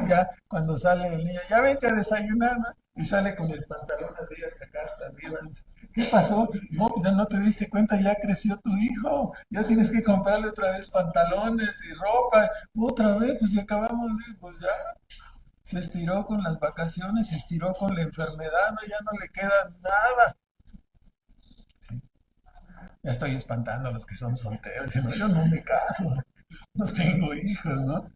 Ya cuando sale el niño, ya vente a desayunar, ¿no? Y sale con el pantalón así hasta acá, hasta arriba. ¿Qué pasó? No, ya no te diste cuenta, ya creció tu hijo. Ya tienes que comprarle otra vez pantalones y ropa. Otra vez, pues si acabamos de, pues ya. Se estiró con las vacaciones, se estiró con la enfermedad, no, ya no le queda nada. Sí. Ya estoy espantando a los que son solteros, diciendo, yo no me caso, no tengo hijos, ¿no?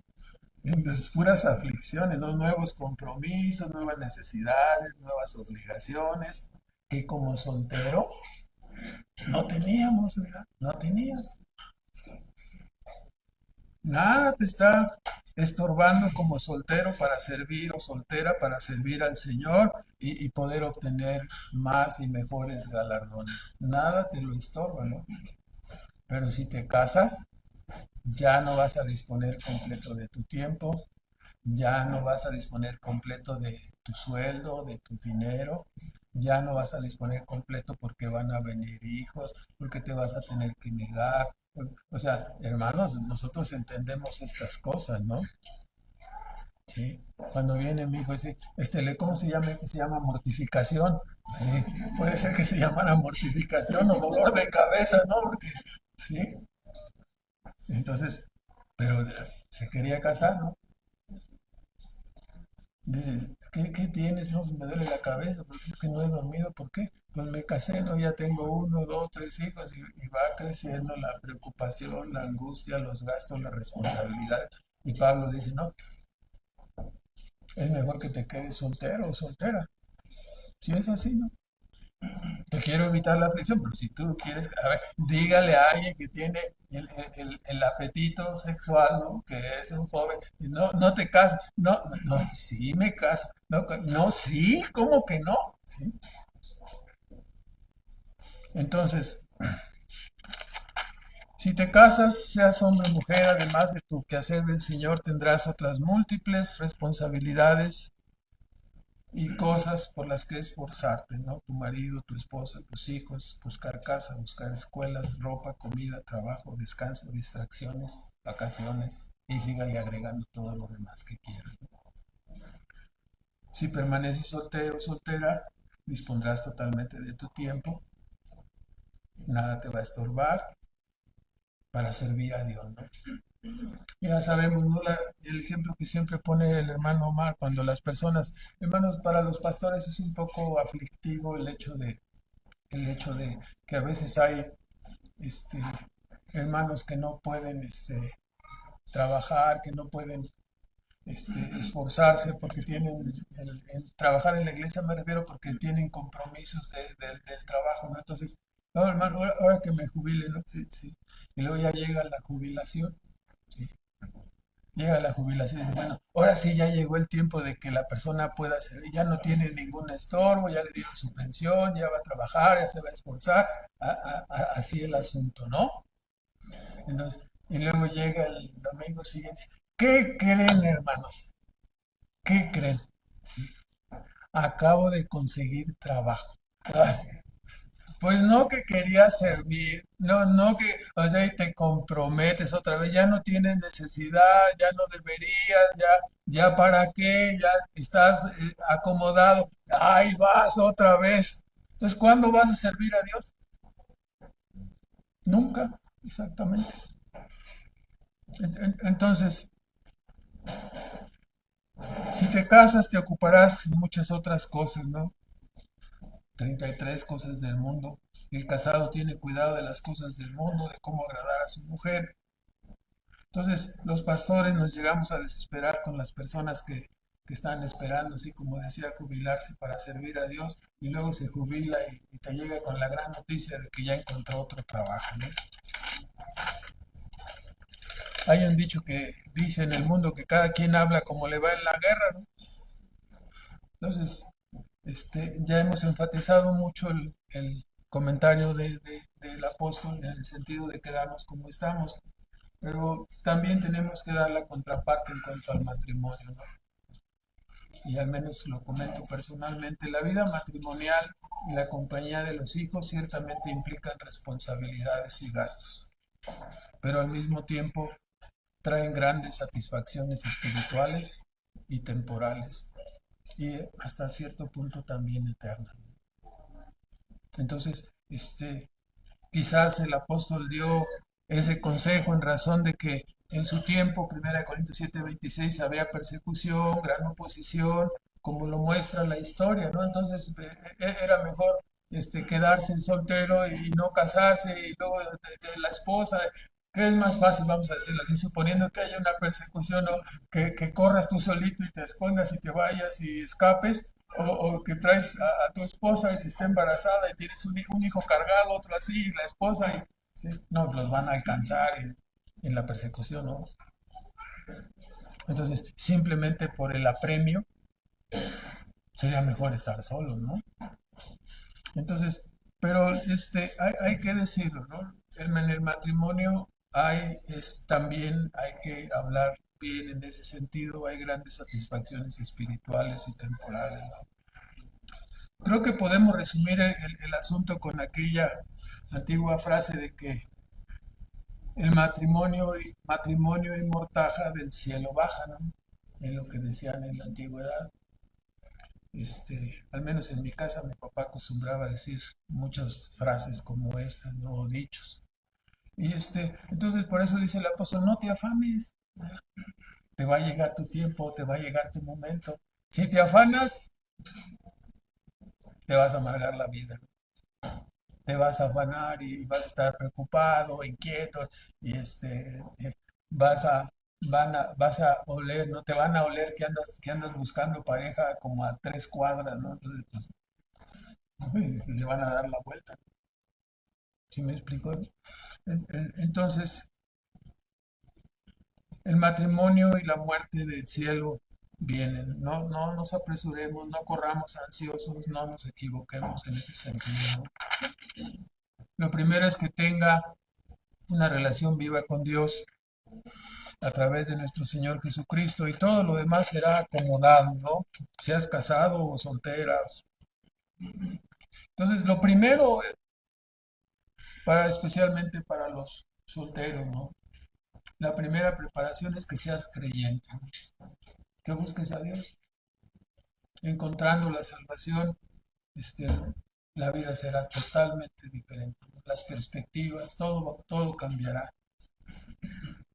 Entonces, puras aflicciones, ¿no? Nuevos compromisos, nuevas necesidades, nuevas obligaciones, que como soltero no teníamos, ¿verdad? No tenías. Nada te está estorbando como soltero para servir o soltera para servir al Señor y poder obtener más y mejores galardones. Nada te lo estorba, ¿no? Pero si te casas, ya no vas a disponer completo de tu tiempo, ya no vas a disponer completo de tu sueldo, de tu dinero, ya no vas a disponer completo porque van a venir hijos, porque te vas a tener que negar. O sea, hermanos, nosotros entendemos estas cosas, ¿no? Sí. Cuando viene mi hijo y dice, ¿cómo se llama? Se llama mortificación. Sí, puede ser que se llamara mortificación o dolor de cabeza, ¿no? Porque, sí. Entonces, pero se quería casar, ¿no? Dice, ¿qué tienes? No, pues me duele la cabeza porque es que no he dormido. ¿Por qué? Pues me casé, ¿no? Ya tengo uno, dos, tres hijos y va creciendo la preocupación, la angustia, los gastos, la responsabilidad. Y Pablo dice, no, es mejor que te quedes soltero o soltera. Si es así, ¿no? Te quiero evitar la aflicción, pero si tú quieres, a ver, dígale a alguien que tiene el apetito sexual, ¿no? Que es un joven, y no, no te casas, no, no, sí me caso, no, no, sí, ¿cómo que no? ¿Sí? Entonces, si te casas, seas hombre o mujer, además de tu quehacer del Señor, tendrás otras múltiples responsabilidades y cosas por las que esforzarte, ¿no? Tu marido, tu esposa, tus hijos, buscar casa, buscar escuelas, ropa, comida, trabajo, descanso, distracciones, vacaciones, y sígale agregando todo lo demás que quieran. Si permaneces soltero o soltera, dispondrás totalmente de tu tiempo, nada te va a estorbar para servir a Dios, ¿no? Ya sabemos, ¿no? El ejemplo que siempre pone el hermano Omar, cuando las personas, hermanos, para los pastores es un poco aflictivo el hecho de que a veces hay este, hermanos que no pueden trabajar, que no pueden esforzarse porque tienen, trabajar en la iglesia me refiero porque tienen compromisos del trabajo, ¿no? Entonces, no, hermano, ahora que me jubile, ¿no? Sí, sí. Y luego ya llega la jubilación, ¿sí? llega la jubilación y dice, bueno, ahora sí ya llegó el tiempo de que la persona pueda hacer, ya no tiene ningún estorbo, ya le dieron su pensión, ya va a trabajar, ya se va a esforzar, así el asunto, ¿no? Entonces, y luego llega el domingo siguiente, ¿qué creen, hermanos? ¿Qué creen? Acabo de conseguir trabajo. Pues no que querías servir, no que, o sea, y te comprometes otra vez, ya no tienes necesidad, ya no deberías, ya para qué, ya estás acomodado, ahí vas otra vez. Entonces, ¿cuándo vas a servir a Dios? Nunca, exactamente. Entonces, si te casas, te ocuparás en muchas otras cosas, ¿no? 33 cosas del mundo. El casado tiene cuidado de las cosas del mundo, de cómo agradar a su mujer. Entonces, los pastores nos llegamos a desesperar con las personas que están esperando, así como decía, jubilarse para servir a Dios y luego se jubila y te llega con la gran noticia de que ya encontró otro trabajo, ¿no? Hay un dicho que dice en el mundo que cada quien habla como le va en la guerra, ¿no? Entonces, ya hemos enfatizado mucho el comentario del apóstol en el sentido de quedarnos como estamos, pero también tenemos que dar la contraparte en cuanto al matrimonio, ¿no? Y al menos lo comento personalmente, la vida matrimonial y la compañía de los hijos ciertamente implican responsabilidades y gastos, pero al mismo tiempo traen grandes satisfacciones espirituales y temporales y hasta cierto punto también eternas. Entonces, quizás el apóstol dio ese consejo en razón de que en su tiempo, 1 Corintios 7:26, había persecución, gran oposición, como lo muestra la historia, ¿no? Entonces era mejor quedarse soltero y no casarse y luego la esposa, que es más fácil, vamos a decirlo así, suponiendo que haya una persecución, ¿no? Que corras tú solito y te escondas y te vayas y escapes, o que traes a tu esposa y si está embarazada y tienes un hijo cargado, otro así, y la esposa, y, sí, no, los van a alcanzar en la persecución, ¿no? Entonces, simplemente por el apremio, sería mejor estar solo, ¿no? Entonces, pero hay que decirlo, ¿no? En el matrimonio también hay que hablar bien en ese sentido, hay grandes satisfacciones espirituales y temporales, ¿no? Creo que podemos resumir el asunto con aquella antigua frase de que el matrimonio y mortaja del cielo baja, ¿no? Es lo que decían en la antigüedad. Al menos en mi casa mi papá acostumbraba a decir muchas frases como estas, ¿no? O dichos. Y entonces por eso dice el apóstol, no te afanes, te va a llegar tu tiempo, te va a llegar tu momento. Si te afanas, te vas a amargar la vida, te vas a afanar y vas a estar preocupado, inquieto, y vas a, vas a oler, no te van a oler que andas buscando pareja como a 3 cuadras, ¿no? Entonces, pues, le van a dar la vuelta. ¿Sí me explico? Entonces, el matrimonio y la muerte del cielo vienen. No, no nos apresuremos, no corramos ansiosos, no nos equivoquemos en ese sentido, ¿no? Lo primero es que tenga una relación viva con Dios a través de nuestro Señor Jesucristo y todo lo demás será acomodado, ¿no? Seas casado o solteras. Entonces, lo primero, especialmente para los solteros, ¿no? La primera preparación es que seas creyente, ¿no? Que busques a Dios. Encontrando la salvación, este, la vida será totalmente diferente. Las perspectivas, todo cambiará.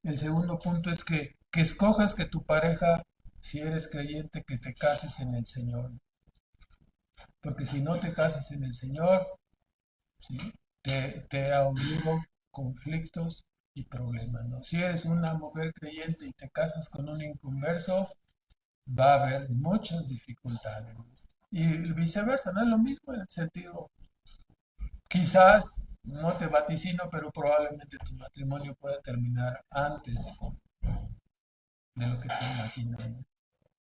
El segundo punto es que escojas que tu pareja, si eres creyente, que te cases en el Señor. Porque si no te casas en el Señor, ¿sí? te obligo conflictos y problemas, ¿no? Si eres una mujer creyente y te casas con un inconverso, va a haber muchas dificultades, ¿no? Y viceversa, no es lo mismo en el sentido, quizás no te vaticino, pero probablemente tu matrimonio pueda terminar antes de lo que te imaginas, ¿no?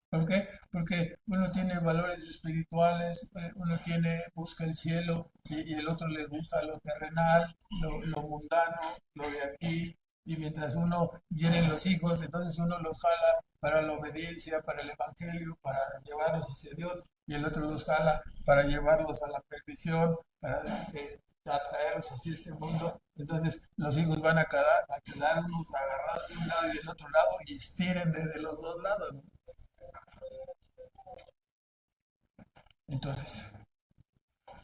¿Por qué? Porque uno tiene valores espirituales, uno busca el cielo y el otro le gusta lo terrenal, lo mundano, lo de aquí. Y mientras uno vienen los hijos, entonces uno los jala para la obediencia, para el evangelio, para llevarlos hacia Dios, y el otro los jala para llevarlos a la perdición, para atraerlos hacia este mundo. Entonces los hijos van a quedar unos agarrados de un lado y del otro lado y estiren desde los dos lados, ¿no? Entonces,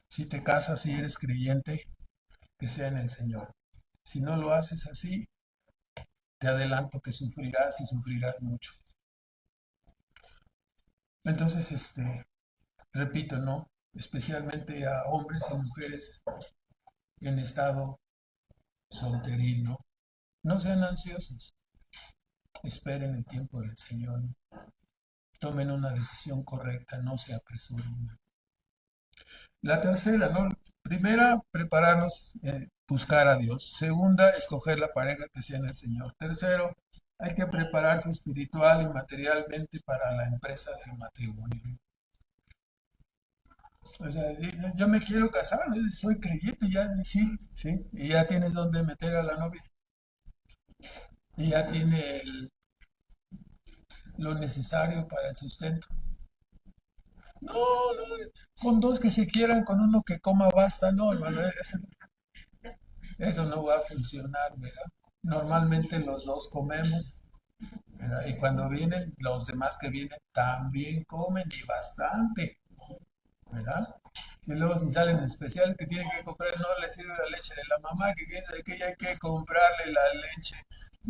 si te casas y eres creyente, que sea en el Señor. Si no lo haces así, te adelanto que sufrirás y sufrirás mucho. Entonces, repito, ¿no? Especialmente a hombres y mujeres en estado solteril, ¿no? No sean ansiosos, esperen el tiempo del Señor, ¿no? Tomen una decisión correcta, no se apresuren, ¿no? La tercera, ¿no? Primera, prepararnos, buscar a Dios. Segunda, escoger la pareja que sea en el Señor. Tercero, hay que prepararse espiritual y materialmente para la empresa del matrimonio. O sea, yo me quiero casar, ¿no? Soy creyente, ya, sí, sí, y ya tienes donde meter a la novia. Y ya tiene lo necesario para el sustento. No, no, con dos que se quieran, con uno que coma basta, no, hermano, eso no va a funcionar, ¿verdad? Normalmente los dos comemos, ¿verdad? Y cuando vienen, los demás que vienen también comen y bastante, ¿verdad? Y luego si salen especiales que tienen que comprar, no les sirve la leche de la mamá, que ya hay que comprarle la leche.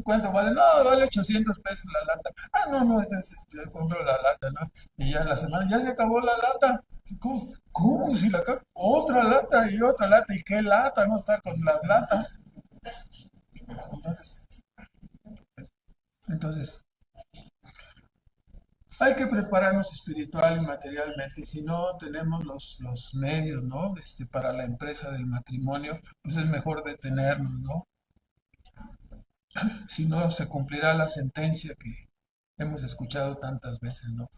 ¿Cuánto vale? No, vale 800 pesos la lata. Ah, no, no, yo compro la lata, ¿no? Y ya la semana, ya se acabó la lata. ¿Cómo? ¿Cómo? Si otra lata y otra lata. ¿Y qué lata? No está con las latas. Entonces, entonces, hay que prepararnos espiritual y materialmente. Si no tenemos los medios, ¿no? Para la empresa del matrimonio, pues es mejor detenernos, ¿no? Si no, se cumplirá la sentencia que hemos escuchado tantas veces, ¿no?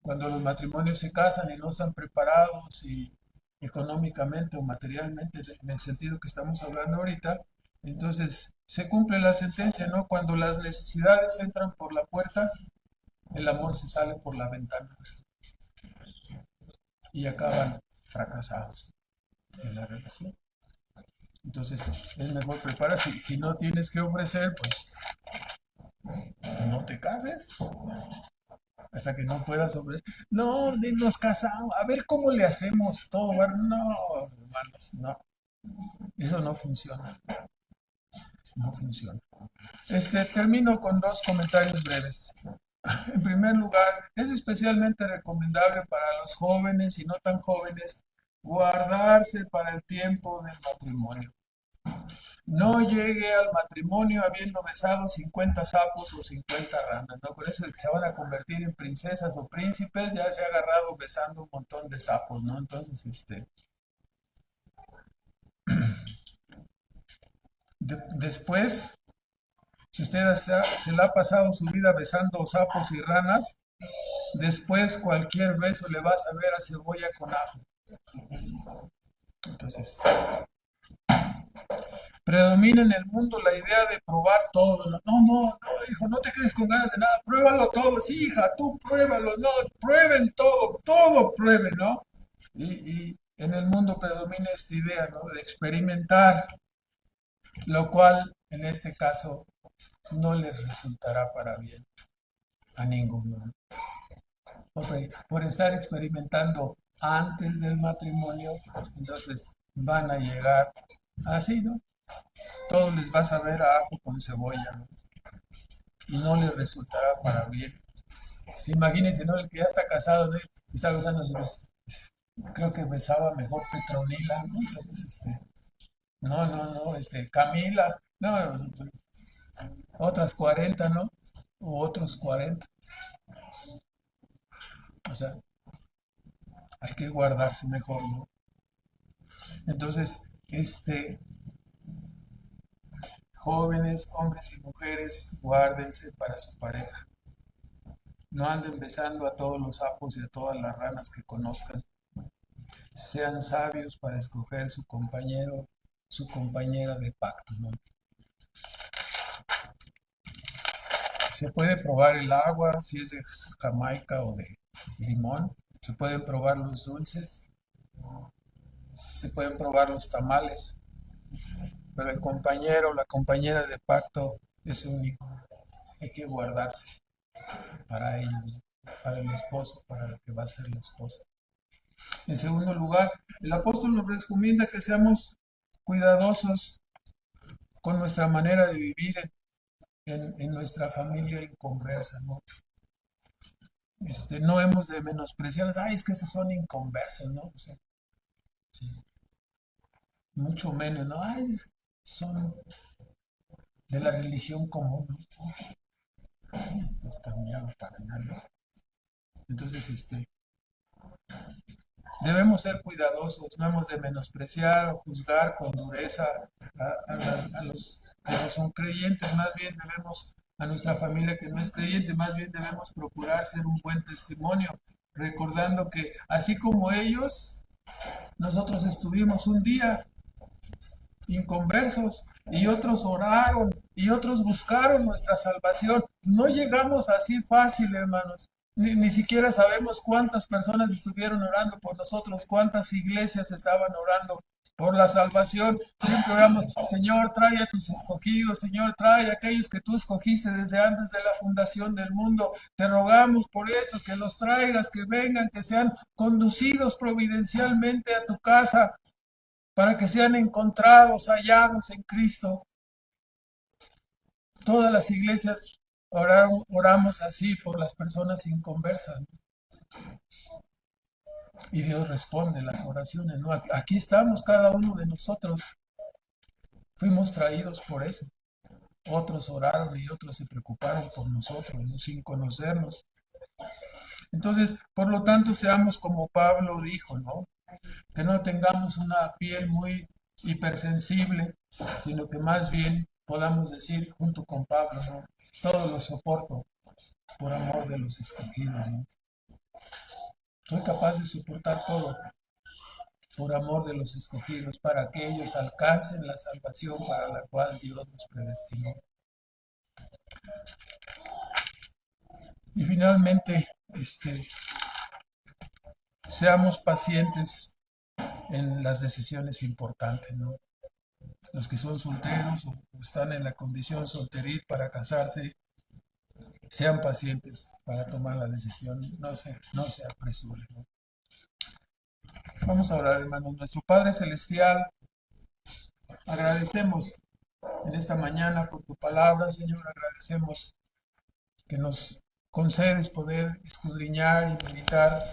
Cuando los matrimonios se casan y no están preparados y económicamente o materialmente, en el sentido que estamos hablando ahorita, entonces se cumple la sentencia, ¿no? Cuando las necesidades entran por la puerta, el amor se sale por la ventana y acaban fracasados en la relación. Entonces es mejor prepararse. Si no tienes que ofrecer, pues no te cases hasta que no puedas ofrecer. No, ni nos casamos. A ver cómo le hacemos todo. No, hermanos, no. Eso no funciona. No funciona. Termino con dos comentarios breves. En primer lugar, es especialmente recomendable para los jóvenes y no tan jóvenes guardarse para el tiempo del matrimonio. No llegue al matrimonio habiendo besado 50 sapos o 50 ranas, ¿no? Por eso es que se van a convertir en princesas o príncipes, ya se ha agarrado besando un montón de sapos, ¿no? Entonces, después, si usted se la ha pasado su vida besando sapos y ranas, después cualquier beso le va a saber a cebolla con ajo. Entonces, predomina en el mundo la idea de probar todo. No, no, no, hijo, no te quedes con ganas de nada, pruébalo todo. Sí, hija, tú pruébalo, no, prueben todo, todo prueben, ¿no? Y en el mundo predomina esta idea, ¿no? De experimentar, lo cual en este caso no les resultará para bien a ninguno. Okay. Por estar experimentando antes del matrimonio, entonces van a llegar así, ¿no? Todo les va a saber a ajo con cebolla, ¿no? Y no les resultará para bien. Imagínense, ¿no? El que ya está casado, ¿no? Está gozando, creo que besaba mejor Petronila, ¿no? Entonces, no, Camila, no, otras 40, ¿no? O otros 40. O sea, hay que guardarse mejor, ¿no? Entonces, Jóvenes, hombres y mujeres, guárdense para su pareja. No anden besando a todos los sapos y a todas las ranas que conozcan. Sean sabios para escoger su compañero, su compañera de pacto, ¿no? Se puede probar el agua, si es de Jamaica o de limón. Se pueden probar los dulces. Se pueden probar los tamales. Pero el compañero, la compañera de pacto es único. Hay que guardarse para ellos, para el esposo, para lo que va a ser la esposa. En segundo lugar, el apóstol nos recomienda que seamos cuidadosos con nuestra manera de vivir en nuestra familia inconversa, ¿no? No hemos de menospreciarlos. Ay, es que estos son inconversos, ¿no? O sea, sí, mucho menos, ¿no? Ay, son de la religión común, ¿no? Esto está muy para nada. Entonces, debemos ser cuidadosos, no hemos de menospreciar o juzgar con dureza a los que no son creyentes, más bien debemos, a nuestra familia que no es creyente, más bien debemos procurar ser un buen testimonio, recordando que así como ellos, nosotros estuvimos un día inconversos y otros oraron y otros buscaron nuestra salvación. No llegamos así fácil, hermanos. Ni siquiera sabemos cuántas personas estuvieron orando por nosotros, cuántas iglesias estaban orando por la salvación. Siempre oramos, Señor, trae a tus escogidos, Señor, trae a aquellos que tú escogiste desde antes de la fundación del mundo. Te rogamos por estos, que los traigas, que vengan, que sean conducidos providencialmente a tu casa, para que sean encontrados, hallados en Cristo. Todas las iglesias oramos así por las personas inconversas. Y Dios responde las oraciones, ¿no? Aquí estamos cada uno de nosotros. Fuimos traídos por eso. Otros oraron y otros se preocuparon por nosotros, ¿no? Sin conocernos. Entonces, por lo tanto, seamos como Pablo dijo, ¿no? Que no tengamos una piel muy hipersensible, sino que más bien podamos decir junto con Pablo, ¿no? Todo lo soporto por amor de los escogidos, ¿no? Soy capaz de soportar todo por amor de los escogidos, para que ellos alcancen la salvación para la cual Dios nos predestinó. Y finalmente, seamos pacientes en las decisiones importantes, ¿no? Los que son solteros o están en la condición solteril para casarse, sean pacientes para tomar la decisión, no se apresuren, ¿no? Vamos a orar, hermanos. Nuestro Padre Celestial, agradecemos en esta mañana por tu palabra, Señor. Agradecemos que nos concedes poder escudriñar y meditar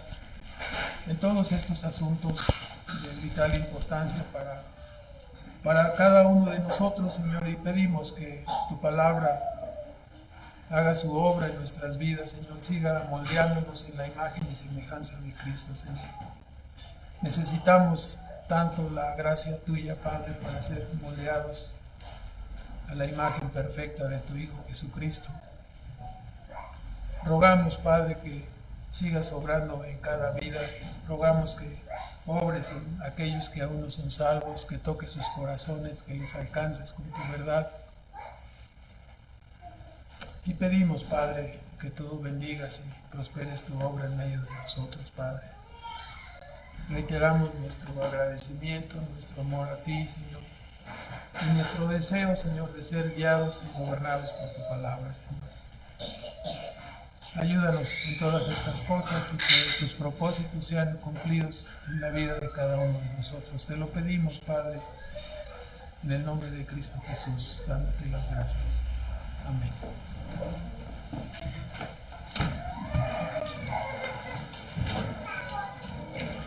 en todos estos asuntos de vital importancia para cada uno de nosotros, Señor, y pedimos que tu palabra haga su obra en nuestras vidas, Señor, siga moldeándonos en la imagen y semejanza de Cristo, Señor. Necesitamos tanto la gracia tuya, Padre, para ser moldeados a la imagen perfecta de tu Hijo Jesucristo. Rogamos, Padre, que sigas obrando en cada vida. Rogamos que obres en aquellos que aún no son salvos, que toques sus corazones, que les alcances con tu verdad. Y pedimos, Padre, que tú bendigas y prosperes tu obra en medio de nosotros, Padre. Reiteramos nuestro agradecimiento, nuestro amor a ti, Señor, y nuestro deseo, Señor, de ser guiados y gobernados por tu palabra, Señor. Ayúdanos en todas estas cosas y que tus propósitos sean cumplidos en la vida de cada uno de nosotros. Te lo pedimos, Padre, en el nombre de Cristo Jesús, dándote las gracias.